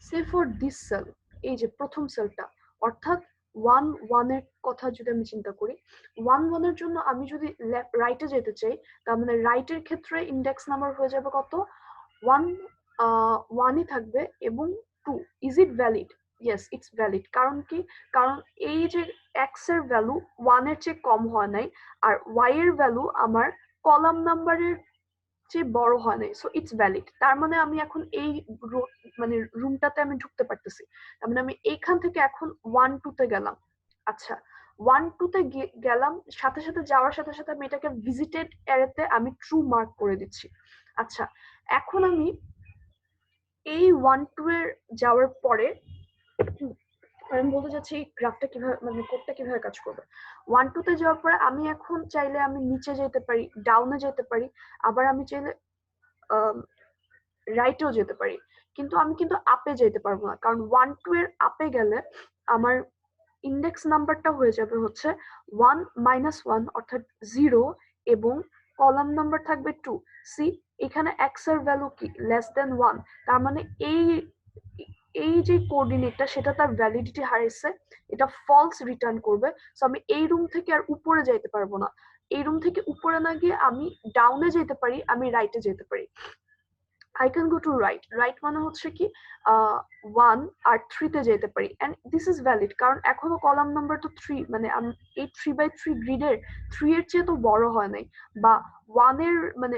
Speaker 1: সে ফর দিস সেল, এই যে প্রথম সেলটা, অর্থাৎ 1 এর কথা যদি আমি চিন্তা করি, 1 এর জন্য আমি যদি রাইটে যেতে চাই, তার মানে রাইটের ক্ষেত্রে ইন্ডেক্স নাম্বার হয়ে যাবে কত, 1, 1ই থাকবে এবং 2। Is it valid? Yes, it's valid. কারণ কি, কারণ এই যে এক্স এর ভ্যালু 1 এর চেয়ে কম হয় নাই আর ওয়াই এর ভ্যালু আমার কলাম নাম্বারের চেয়ে বড় হয় নাই, সো ইটস ভ্যালিড। তার মানে আমি এখন এই মানে রুমটাতে আমি ঢুকতে পারতেছি। তার মানে আমি এইখান থেকে এখন 1 2 তে গেলাম। আচ্ছা, 1 2 তে গেলাম, সাথে সাথে যাওয়ার সাথে সাথে আমি এটাকে ভিজিটেড এরিয়াতে আমি ট্রু মার্ক করে দিচ্ছি। আচ্ছা, এখন আমি এই 1 2 এর যাওয়ার পরে আমি বলতে চাচ্ছি গ্রাফটা কিভাবে, মানে কোডটা কিভাবে কাজ করবে। 1 2 তে যাওয়ার পরে আমি এখন চাইলে আমি নিচে যেতে পারি, ডাউনে যেতে পারি, আবার আমি চাইলে রাইটেও যেতে পারি, কিন্তু আমি কিন্তু আপে যেতে পারবো না, কারণ 1 2 এর আপে গেলে আমার ইন্ডেক্স নাম্বারটা হয়ে যাবে হচ্ছে 1 -1 অর্থাৎ 0 এবং কলাম নাম্বার থাকবে 2। সি, এখানে এক্স এর ভ্যালু কি লেস দেন 1, তার মানে এই যে কোঅর্ডিনেটটা সেটা তার ভ্যালিডিটি হারিয়েছে, এটা ফলস রিটার্ন করবে। সো আমি এই রুম থেকে আর উপরে যাইতে পারবো না, এই রুম থেকে উপরে না গিয়ে আমি ডাউনে যেতে পারি, আমি রাইটে যেতে পারি। I can go to right. Right মানে হচ্ছে কি 1 আর 3 তে যেতে পারি, and this is valid কারণ এখনো কলাম নাম্বার তো 3, মানে এই 3/3 গ্রিডের 3 এর চেয়ে তো বড় হয় নাই, বা 1 এর মানে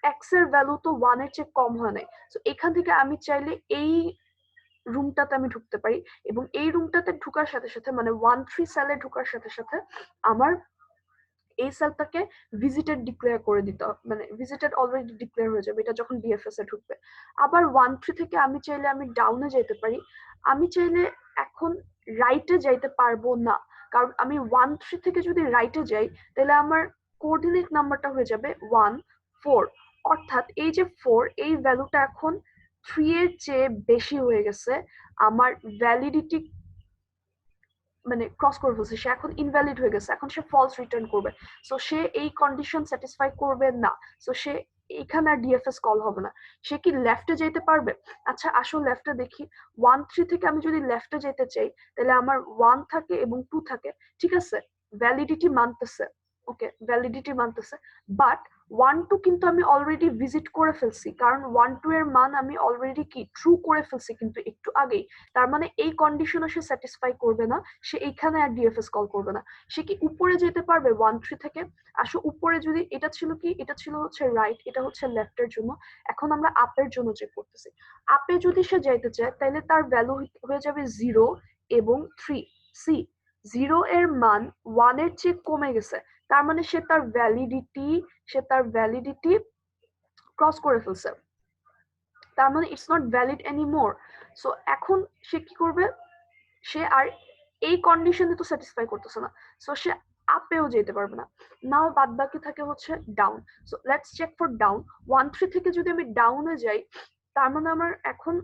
Speaker 1: x এর ভ্যালু তো 1 এর চেয়ে কম হয় নাই। সো এখান থেকে আমি চাইলে এই রুমটাতে আমি ঢুকতে পারি এবং এই রুমটাতে ঢোকার সাথে সাথে মানে 1 3 সেলে ঢোকার সাথে সাথে আমার এই সেলটাকে ভিজিটেড ডিক্লেয়ার করে দিতে হবে, মানে ভিজিটেড অলরেডি ডিক্লেয়ার হয়ে যাবে এটা যখন ডিএফএস এ ঢুকবে। আবার 1 3 থেকে আমি চাইলে আমি ডাউনে যেতে পারি, আমি চাইলে এখন রাইটে যাইতে পারবো না, কারণ আমি 1 3 থেকে যদি রাইটে যাই তাহলে আমার কোঅর্ডিনেট নাম্বারটা হয়ে যাবে 1 4, অর্থাৎ এই যে 4 এই ভ্যালুটা এখন 3 এর চেয়ে বেশি হয়ে গেছে, আমার ভ্যালিডিটি মানে ক্রস করে ফেলছে, সে এখন ইনভ্যালিড হয়ে গেছে, এখন সে ফলস রিটার্ন করবে। সো সে এই কন্ডিশন স্যাটিসফাই করবে না, সো সে এখানে আর ডিএফএস কল হবে না। সে কি লেফটে যেতে পারবে? আচ্ছা আসো লেফটে দেখি। 1 3 থেকে আমি যদি লেফটে যেতে চাই তাহলে আমার 1 থাকে এবং 2 থাকে, ঠিক আছে, ভ্যালিডিটি মানতেছে। ওকে, ভ্যালিডিটি মানতেছে, বাট 1 2 কিন্তু আমি অলরেডি ভিজিট করে ফেলছি, কারণ 1 2 এর মান আমি অলরেডি কি ট্রু করে ফেলছি কিন্তু একটু আগেই। তার মানে এই কন্ডিশনও সে স্যাটিসফাই করবে না, সে এইখানে আর ডিএফএস কল করবে না। সে কি উপরে যেতে পারবে 1 3 থেকে? আসো উপরে যদি, এটা ছিল কি, এটা ছিল হচ্ছে রাইট, এটা হচ্ছে লেফটের জন্য। এখন আমরা আপের জন্য চেক করতেছি। আপে যদি সে যাইতে চায় তাহলে তার ভ্যালু হয়ে যাবে 0 এবং 3। সি 0 এর মান 1 এর চেয়ে কমে গেছে, তার মানে সে তার ভ্যালিডিটি ক্রস করে ফেলছে, তার মানে it's not valid anymore. So এখন সে কি করবে? সে আর এই কন্ডিশনে তো স্যাটিসফাই করতেছে না, সো সে আপেও যেতে পারবে না। নাও বাদ বাকি থাকে হচ্ছে down. So let's check for down. 1 3 থেকে যদি আমি ডাউনে যাই, তার মানে আমার এখন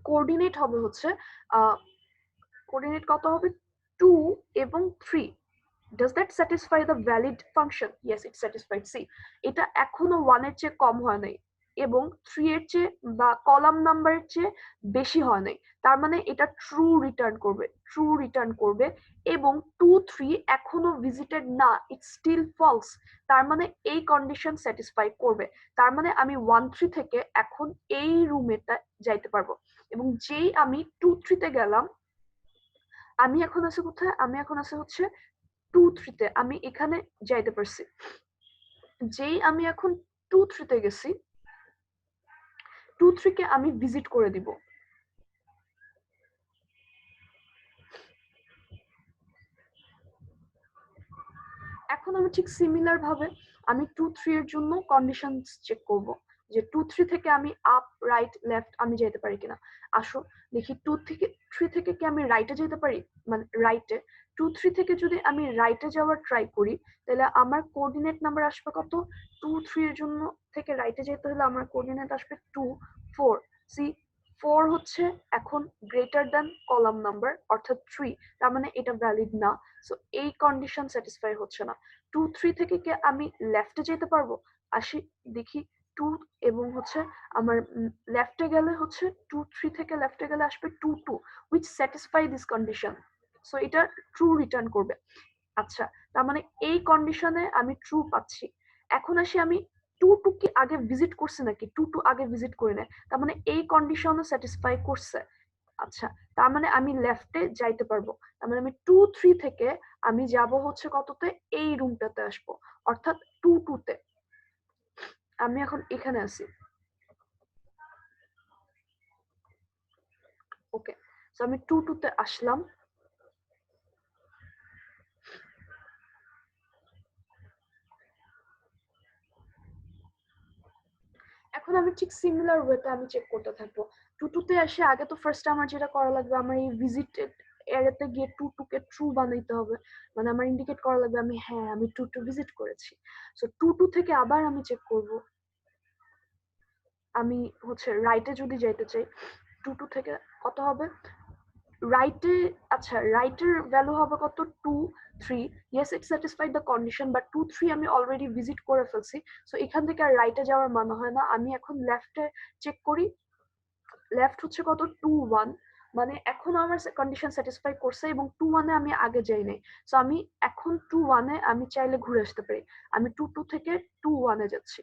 Speaker 1: কোঅর্ডিনেট হবে হচ্ছে কোঅর্ডিনেট কত হবে? 2 এবং 3। Does that satisfy the valid function? Yes, it satisfied. See, এটা এখনো 1 এর চেয়ে কম হয় নাই এবং 3 এর চেয়ে বা কলাম নাম্বারের চেয়ে বেশি হয় নাই, তার মানে এটা ট্রু রিটার্ন করবে এবং 2 3 এখনো ভিজিটেড না, ইটস স্টিল ফলস, তার মানে এই কন্ডিশন স্যাটিসফাই করবে। তার মানে আমি 1 3 থেকে এখন এই রুমেটা যাইতে পারবো, এবং যেই আমি 2 3 তে গেলাম, আমি এখন আছি কোথায়? আমি এখন আছি হচ্ছে 2 3 তে, আমি এখানে যাইতে পারছি। যেই আমি এখন 2 3 তে গেছি, 2 3 কে আমি ভিজিট করে দিব। এখন আমি ঠিক সিমিলার ভাবে আমি 2 3 এর জন্য কন্ডিশনস চেক করব, যে 2 3 থেকে আমি আপ রাইট লেফট আমি যেতে পারি কিনা। আসো দেখি 2 থেকে 3 থেকে কি আমি রাইটে যেতে পারি, মানে রাইটে। 2 3 থেকে যদি আমি রাইটে যাওয়ার ট্রাই করি তাহলে আমার কোঅর্ডিনেট নাম্বার আসবে কত? 2 3 এর জন্য থেকে রাইটে যেতে হলে আমার কোঅর্ডিনেট আসবে 2 4। সি 4 হচ্ছে এখন গ্রেটার দ্যান কলাম নাম্বার অর্থাৎ 3, তার মানে এটা ভ্যালিড না। সো এই কন্ডিশন স্যাটিসফাই হচ্ছে না। 2 3 থেকে কি আমি লেফটে যেতে পারবো? আসি দেখি 2 এবং হচ্ছে আমার লেফটে গেলে হচ্ছে 2 3 থেকে লেফটে গেলে আসবে 2 2, which satisfy this condition. So এটা ট্রু রিটার্ন করবে। আচ্ছা, তার মানে এই কন্ডিশনে আমি ট্রু পাচ্ছি। এখন আসি আমি 2 2 কি আগে ভিজিট করছি নাকি? 2 2 আগে ভিজিট করি না, তার মানে এই কন্ডিশনও স্যাটিসফাই করছে। আচ্ছা, তার মানে আমি লেফটে যাইতে পারবো, তার মানে আমি 2 3 থেকে আমি যাব হচ্ছে কততে? এই রুমটাতে আসবো, অর্থাৎ 2 2 তে। আমি এখন এখানে আছি। ওকে, সো আমি 2 2 তে আসলাম। এখন আমি ঠিক সিমিলার ওয়েতে আমি চেক করতে থাকবো। 2 2 তে এসে আগে তো ফার্স্ট আমার যেটা করা লাগবে, আমার এই ভিজিটেড এরিয়াতে গিয়ে 2 2 কে ট্রু বানাইতে হবে, মানে আমার ইন্ডিকেট করা লাগবে আমি, হ্যাঁ আমি 2 2 ভিজিট করেছি। সো 2 2 থেকে আবার আমি চেক করব, আমি হচ্ছে রাইটে যদি যাইতে চাই 2 2 থেকে কত হবে রাইটে? আচ্ছা, রাইটের ভ্যালু হবে কত? 2 3। Yes, it satisfied the condition, but 2 3 আমি অলরেডি ভিজিট করে ফেলছি, সো এখান থেকে আর রাইটে যাওয়ার মানে হয় না। আমি এখন লেফটে চেক করি, লেফট হচ্ছে কত? 2 1, মানে এখন আমার কন্ডিশন স্যাটিসফাই করছে এবং 2 1 এ আমি আগে যাই নাই। সো আমি এখন 2 1 এ আমি চাইলে ঘুরে আসতে পারি, আমি 2 2 থেকে 2 1 এ যাচ্ছি।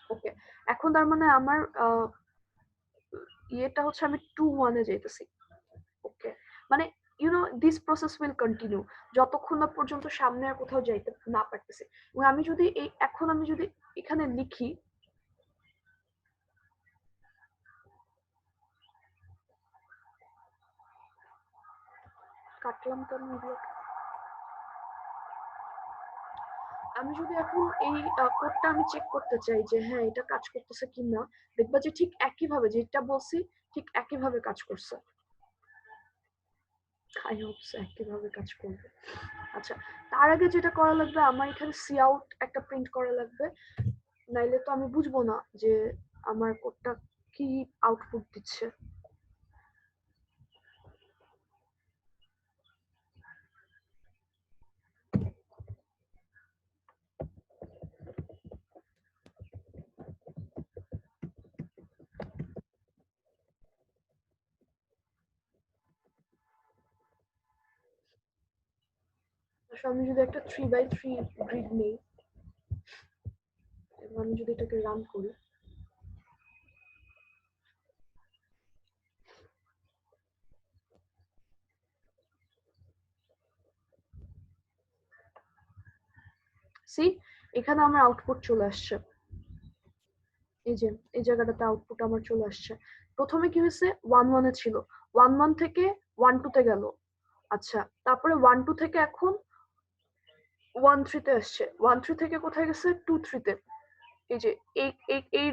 Speaker 1: ওকে, এখন তার মানে আমার ইয়েটা হচ্ছে আমি 2 1 এ যাইতেছি। ওকে, মানে দিস প্রসেস উইল কন্টিনিউ যতক্ষণ না পর্যন্ত সামনে আর কোথাও যাইতে না পারতেছি। এবং আমি যদি এখন আমি যদি এখানে লিখি, কাটলাম কেন এগুলো? আমি যদি এখন এই কোডটা আমি চেক করতে চাই যে হ্যাঁ এটা কাজ করতেছে কিনা, দেখবা যে ঠিক একই ভাবে যেটা বলছি ঠিক একই ভাবে কাজ করছে। আই হোপ একই ভাবে কাজ করবে। আচ্ছা, তার আগে যেটা করা লাগবে, আমার এখানে সি আউট একটা প্রিন্ট করা লাগবে, নাইলে তো আমি বুঝবো না যে আমার কোডটা কি আউটপুট দিচ্ছে। আসলে আমি যদি একটা 3x3 গ্রিড নেই এবং আমি যদি এটাকে রান করি, সি এখানে আমার আউটপুট চলে আসছে। এই যে এই জায়গাটাতে আউটপুট আমার চলে আসছে। প্রথমে কি হয়েছে, 1 1 এ ছিল, 1 1 থেকে 1 2 তে গেল। আচ্ছা, তারপরে 1 2 থেকে এখন 1 3 তে আসছে, 1 3 থেকে কোথায় গেছে, 2 3 তে। এই যে এই এই এই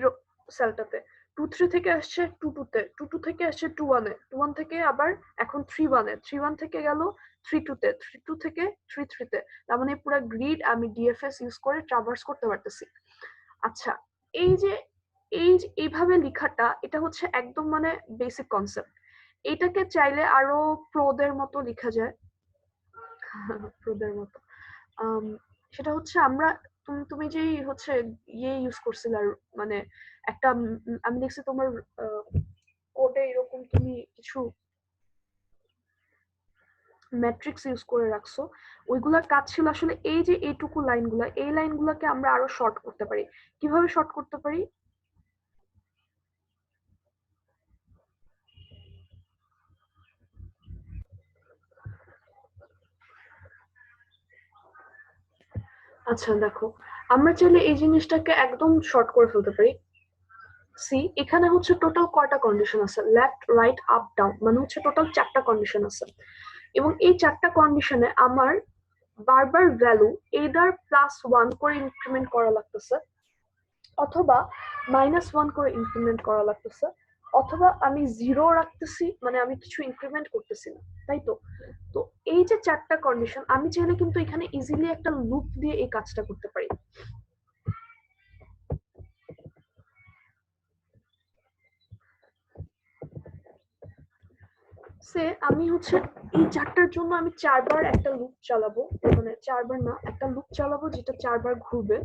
Speaker 1: সেলটাতে 2 3 থেকে আসছে 2 2 তে, 2 2 থেকে আসছে 2 1 এ, 2 1 থেকে আবার এখন 3 1 এ, 3 1 থেকে গেল 3 2 তে, 3 2 থেকে 3 3 তে। তার মানে পুরো গ্রিড আমি ডিএফএস ইউজ করে ট্রাভার্স করতে পারতেছি। আচ্ছা, এই যে এইভাবে লেখাটা, এটা হচ্ছে একদম মানে বেসিক কনসেপ্ট। এটাকে চাইলে আরো প্রোদের মতো লেখা যায়। প্রোদের মতো সেটা হচ্ছে আমরা তুমি যে হচ্ছে ইয়ে ইউজ করছিলে, মানে একটা আমি দেখছি তোমার কোডে এরকম তুমি কিছু ম্যাট্রিক্স ইউজ করে রাখছো। ওইগুলার কাজ ছিল আসলে এই যে এইটুকু লাইনগুলা, এই লাইনগুলাকে আমরা আরো শর্ট করতে পারি। কিভাবে শর্ট করতে পারি? আচ্ছা দেখো, আমরা চাইলে এই জিনিসটাকে একদম শর্ট করে ফেলতে পারি। সি এখানে হচ্ছে টোটাল কয়টা কন্ডিশন আছে, লেফট রাইট আপ ডাউন, মানে হচ্ছে টোটাল 4টা কন্ডিশন আছে। এবং এই 4টা কন্ডিশনে আমার বারবার ভ্যালু either +1 করে ইনক্রিমেন্ট করা লাগতেছে, অথবা -1 করে ইনক্রিমেন্ট করা লাগতেছে, অথবা আমি 0 রাখতেছি, মানে আমি কিছু ইনক্রিমেন্ট করতেছি না, তাই তো? তো এই যে 4টা কন্ডিশন, আমি চাইলে কিন্তু এখানে ইজিলি একটা লুপ দিয়ে এই কাজটা করতে পারি। সে আমি হচ্ছে এই 4টার জন্য আমি 4বার একটা লুপ চালাবো, মানে 4বার না, একটা লুপ চালাবো যেটা 4বার ঘুরবে।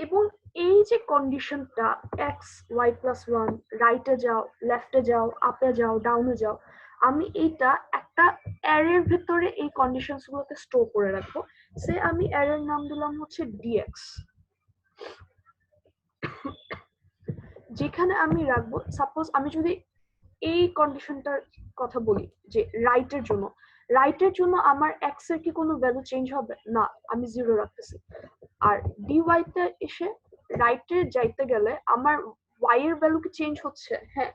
Speaker 1: এবং এই যে কন্ডিশনটা x y+1, রাইটে যাও, লেফটে যাও, আপে যাও, ডাউনে যাও, আমি এইটা একটা অ্যারের ভিতরে এই কন্ডিশনস গুলোকে স্টোর করে রাখবো। সে আমি অ্যারের নাম দিলাম হচ্ছে dx, যেখানে আমি রাখবো, সাপোজ আমি যদি এই কন্ডিশনটার কথা বলি যে রাইটের জন্য আমার x এর কি কোনো ভ্যালু চেঞ্জ হবে না, আমি 0 রাখতেছি। আর dy তে এসে রাইটে যাইতে গেলে আমার y এর ভ্যালু কি চেঞ্জ হচ্ছে? হ্যাঁ,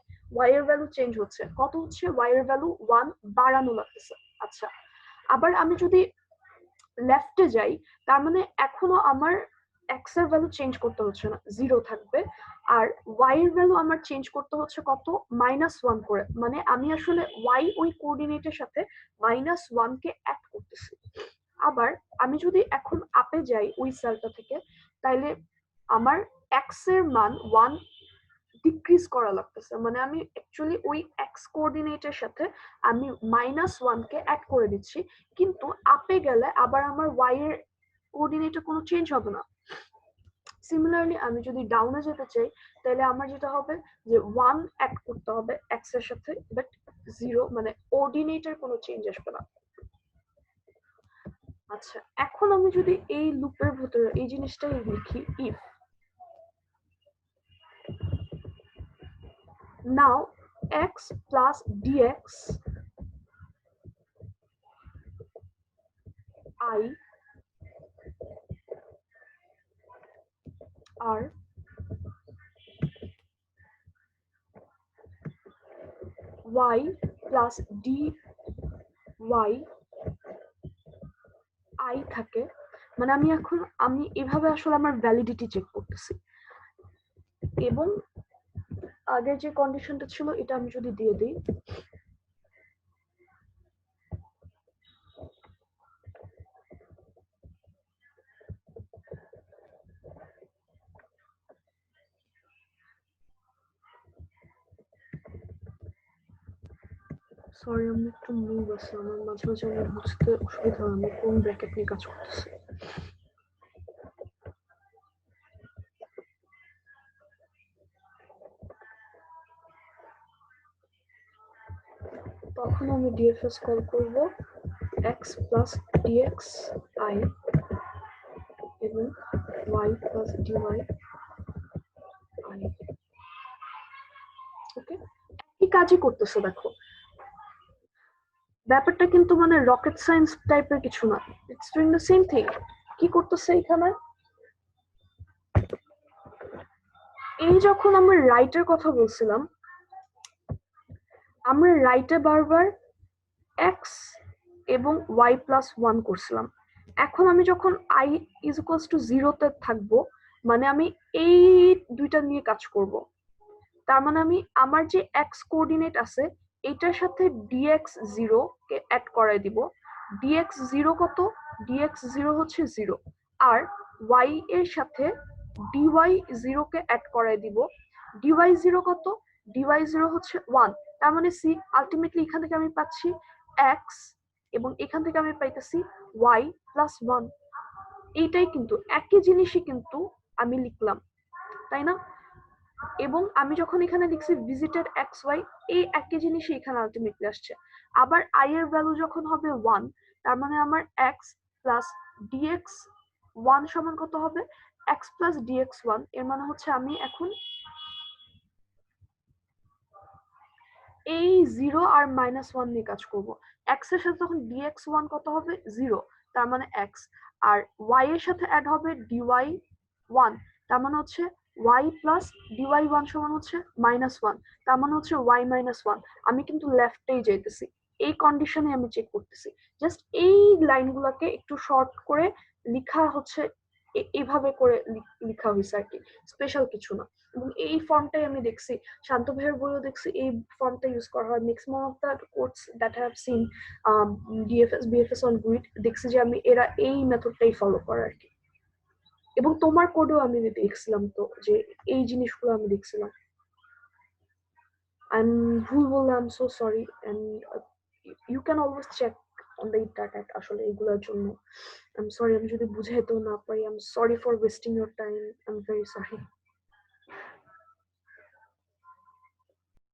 Speaker 1: y এর ভ্যালু চেঞ্জ হচ্ছে। কত হচ্ছে? y এর ভ্যালু 1 বাড়ানো লাগতেছে। আচ্ছা, আবার আমি যদি লেফটে যাই, তার মানে এখনো আমার x এর ভ্যালু চেঞ্জ করতে হচ্ছে না, 0 থাকবে। আর y এর ভ্যালু আমার চেঞ্জ করতে হচ্ছে কত? -1 করে, মানে আমি আসলে y ওই কোঅর্ডিনেটের সাথে -1 কে অ্যাড করতেছি। আবার আমি যদি এখন আপে যাই ওই সেলটা থেকে, তাইলে আমার x এর মান 1 ডিক্রিজ করা লাগতেছে, মানে আমি অ্যাকচুয়ালি ওই x কোঅর্ডিনেটের সাথে আমি -1 কে অ্যাড করে দিচ্ছি, কিন্তু আপে গেলে আবার আমার y এর কোঅর্ডিনেটে কোনো চেঞ্জ হবে না। সিমিলারলি আমি যদি ডাউনে যেতে চাই, তাহলে আমার যেটা হবে যে 1 অ্যাড করতে হবে x এর সাথে, বাট 0, মানে কোঅর্ডিনেটের কোনো চেঞ্জ আসবে না। আচ্ছা, এখন আমি যদি এই লুপের ভিতরে এই জিনিসটাই লিখি, if now x plus dx I are y plus dy I থাকে, মানে আমি এভাবে আসলে আমার ভ্যালিডিটি চেক করতেছি। এবং আগের যে কন্ডিশনটা ছিল এটা আমি যদি দিয়ে দিই, সরি আমি একটু মুভ আছে, আমার মাঝে মাঝে আমার বুঝতে অসুবিধা হয় আমি কোন ব্র্যাকেট নিয়ে কাজ করতেছি। তখন আমি ডিএফএস কল করব x প্লাস ডিএক্স আই এবং y প্লাস ডিওয়াই আই। ওকে, এই কাজই করতেছে। দেখো ব্যাপারটা কিন্তু মানে রকেট সায়েন্স টাইপের কিছু না, it's doing the same thing. কি করতেছে এখানে, এই যখন আমরা রাইটের কথা বলছিলাম, আমরা রাইটে বারবার এক্স এবং ওয়াই প্লাস ওয়ান করছিলাম। এখন আমি যখন আই ইজ ইকুয়ালস টু জিরোতে থাকবো, মানে আমি এই দুইটা নিয়ে কাজ করব। তার মানে আমি আমার যে এক্স কোঅর্ডিনেট আছে এটার সাথে ডিএক্স জিরো কে অ্যাড করাই দিব। ডিএক্স জিরো কত, ডিএক্স জিরো হচ্ছে জিরো, আর ওয়াই এর সাথে ডিওয়াই জিরো কে অ্যাড করাই দিব। ডিওয়াই জিরো কত, ডিওয়াই জিরো হচ্ছে ওয়ান। তার মানে সি আলটিমেটলি এখান থেকে আমি পাচ্ছি এক্স এবং এখান থেকে আমি পাইতেছি ওয়াই প্লাস ওয়ান। এইটাই কিন্তু একই জিনিসই কিন্তু আমি লিখলাম, তাই না? এবং আমি যখন এখানে লিখছি ভিজিটেড এক্স ওয়াই, এই একই জিনিসই এখানে আলটিমেটলি আসছে। আবার আই এর ভ্যালু যখন হবে ওয়ান, তার মানে আমার এক্স প্লাস ডিএক্স ওয়ান সমান কত হবে, এক্স প্লাস ডিএক্স ওয়ান। এর মানে হচ্ছে আমি এখন এই জিরো আর মাইনাস ওয়ান নিয়ে কাজ করব। এক্স এর সাথে তখন ডিএক্স ওয়ান কত হবে, জিরো, তার মানে এক্স, আর ওয়াই এর সাথে অ্যাড হবে ডিওয়াই ওয়ান, তার মানে হচ্ছে ওয়াই প্লাস ডিওয়াই ওয়ান সমান হচ্ছে মাইনাস ওয়ান, তার মানে হচ্ছে ওয়াই মাইনাস ওয়ান। আমি কিন্তু লেফটেই যাইতেছি, এই কন্ডিশনে আমি চেক করতেছি। জাস্ট এই লাইনগুলোকে একটু শর্ট করে লিখা হচ্ছে, এইভাবে করে লিখা হয়েছে আর কি, স্পেশাল কিছু না। এবং এই ফর্মটাই আমি দেখছি, শান্ত ভাইয়ের বইও দেখছি এই ফর্মটা ইউজ করা হয়। Maximum of the course that have seen DFS BFS on guide, দেখছি যে আমি এরা এই মেথডটাই ফলো করে আর কি। এবং তোমার কোডেও আমি দেখছিলাম তো যে এই জিনিসগুলো আমি দেখছিলাম। আমি ভুল বললে I am so sorry, and you can always check on the internet আসলে এগুলোর জন্য। আই এম সরি, আমি যদি বুঝাইতেও না পারি, I am sorry for wasting your time, I am very sorry.